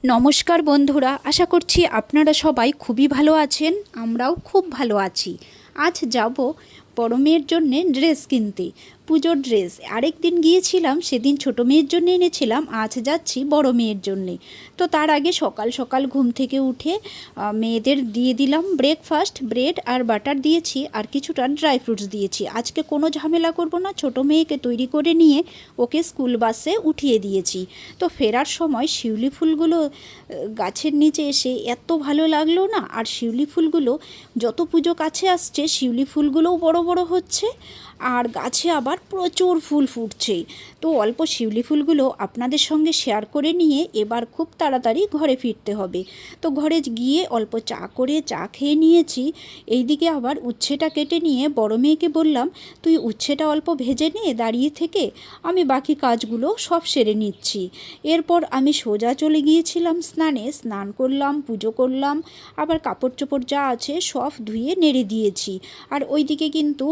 নমস্কার বন্ধুরা, আশা করছি আপনারা সবাই খুবই ভালো আছেন। আমরাও খুব ভালো আছি। আজ যাব বড় মেয়ের জন্যে ড্রেস কিনতে, পুজোর ড্রেস। আরেক দিন গিয়েছিলাম, সেদিন ছোটো মেয়ের জন্য এনেছিলাম, আজ যাচ্ছি বড় মেয়ের জন্যে। তো তার আগে সকাল সকাল ঘুম থেকে উঠে মেয়েদের দিয়ে দিলাম ব্রেকফাস্ট। ব্রেড আর বাটার দিয়েছি, আর কিছুটা ড্রাই ফ্রুটস দিয়েছি। আজকে কোনো ঝামেলা করব না, ছোটো মেয়েকে তৈরি করে নিয়ে ওকে স্কুল বাসে উঠিয়ে দিয়েছি। তো ফেরার সময় শিউলি ফুলগুলো গাছের নিচে এসে এত ভালো লাগলো না। আর শিউলি ফুলগুলো যত পুজো কাছে আসছে, শিউলি ফুলগুলোও বড় বড় হচ্ছে, আর গাছে আবার প্রচুর ফুল ফুটছে। তো অল্প শিউলি ফুলগুলো আপনাদের সঙ্গে শেয়ার করে নিয়ে এবার খুব তাড়াতাড়ি ঘরে ফিরতে হবে। তো ঘরে গিয়ে অল্প চা খেয়ে নিয়েছি। এইদিকে আবার উচ্ছেটা কেটে নিয়ে বড় মেয়েকে বললাম, তুই উচ্ছেটা অল্প ভেজে নিয়ে দাঁড়িয়ে থেকে, আমি বাকি কাজগুলো সব সেরে নিচ্ছি। এরপর আমি সোজা চলে গিয়েছিলাম স্নানে। স্নান করলাম, পুজো করলাম, আবার কাপড় চোপড় যা আছে সব ধুয়ে নেড়ে দিয়েছি। আর ওইদিকে কিন্তু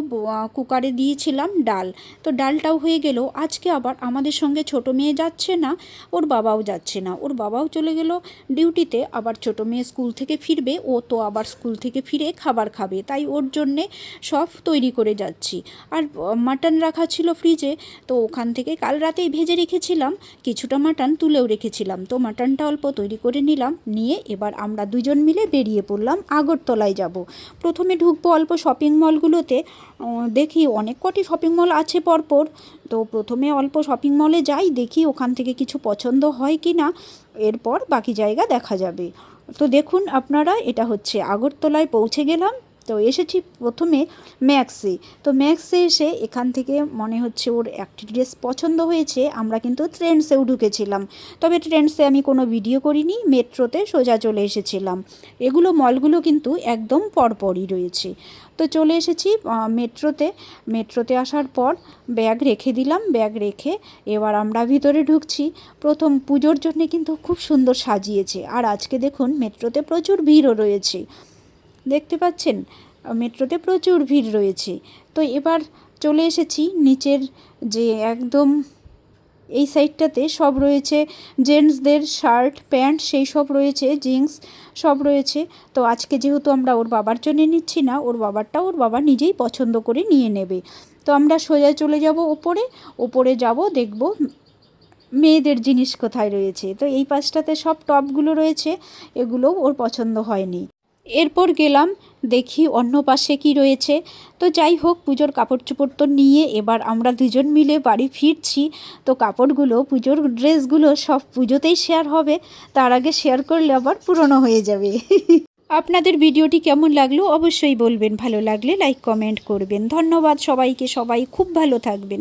কুকারে দিয়েছিলাম ডাল। তো ডালটাও হয়ে গেল। আজকে আবার আমাদের সঙ্গে ছোটো মেয়ে যাচ্ছে না, ওর বাবাও যাচ্ছে না। ওর বাবাও চলে গেল ডিউটিতে। আবার ছোটো মেয়ে স্কুল থেকে ফিরবে, ও তো আবার স্কুল থেকে ফিরে খাবার খাবে, তাই ওর জন্যে সব তৈরি করে যাচ্ছি। আর মাটন রাখা ছিল ফ্রিজে, তো ওখান থেকে কাল রাতেই ভেজে রেখেছিলাম, কিছুটা মাটন তুলেও রেখেছিলাম। তো মাটনটা অল্প তৈরি করে নিলাম, নিয়ে এবার আমরা দুজন মিলে বেরিয়ে পড়লাম, আগরতলায় যাব। প্রথমে ঢুকবো অল্প শপিং মলগুলোতে। দেখি অনেক কটি শপিং মল আছে পরপর। তো প্রথমে অল্প শপিং মলে যাই, দেখি ওখান থেকে কিছু পছন্দ হয় কি না, এরপর বাকি জায়গা দেখা যাবে। তো দেখুন আপনারা, এটা হচ্ছে আগরতলায় পৌঁছে গেলাম। তো এসেছি প্রথমে ম্যাক্সে। তো ম্যাক্সে এসে এখান থেকে মনে হচ্ছে ওর একটি ড্রেস পছন্দ হয়েছে। আমরা কিন্তু ট্রেন্ডসেও ঢুকেছিলাম, তবে ট্রেন্ডসে আমি কোনো ভিডিও করিনি, মেট্রোতে সোজা চলে এসেছিলাম। এগুলো মলগুলো কিন্তু একদম পরপরই রয়েছে। তো চলে এসেছি মেট্রোতে আসার পর ব্যাগ রেখে দিলাম। ব্যাগ রেখে এবার আমরা ভিতরে ঢুকছি। প্রথম পুজোর জন্যে কিন্তু খুব সুন্দর সাজিয়েছে। আর আজকে দেখুন মেট্রোতে প্রচুর ভিড়ও রয়েছে, দেখতে পাচ্ছেন মেট্রোতে প্রচুর ভিড় রয়েছে। তো এবার চলে এসেছি নিচের যে একদম এই সাইডটাতে সব রয়েছে জেন্টসদের শার্ট প্যান্ট, সেই সব রয়েছে, জিন্স সব রয়েছে। তো আজকে যেহেতু আমরা ওর বাবার জন্য নিচ্ছি না, ওর বাবা নিজেই পছন্দ করে নিয়ে নেবে। তো আমরা সোজা চলে যাব ওপরে যাব, দেখব মেয়েদের জিনিস কোথায় রয়েছে। তো এই পাশটাতে সব টপগুলো রয়েছে, এগুলোও ওর পছন্দ হয়নি। এরপর গেলাম, দেখি অন্য পাশে কি রয়েছে। তো যাই হোক, পুজোর কাপড় চোপড় তো নিয়ে এবার আমরা দুজন মিলে বাড়ি ফিরছি। তো কাপড়গুলো, পুজোর ড্রেসগুলো সব পুজোতেই শেয়ার হবে, তার আগে শেয়ার করলে আবার পুরনো হয়ে যাবে। আপনাদের ভিডিওটি কেমন লাগলো অবশ্যই বলবেন, ভালো লাগলে লাইক কমেন্ট করবেন। ধন্যবাদ সবাইকে, সবাই খুব ভালো থাকবেন।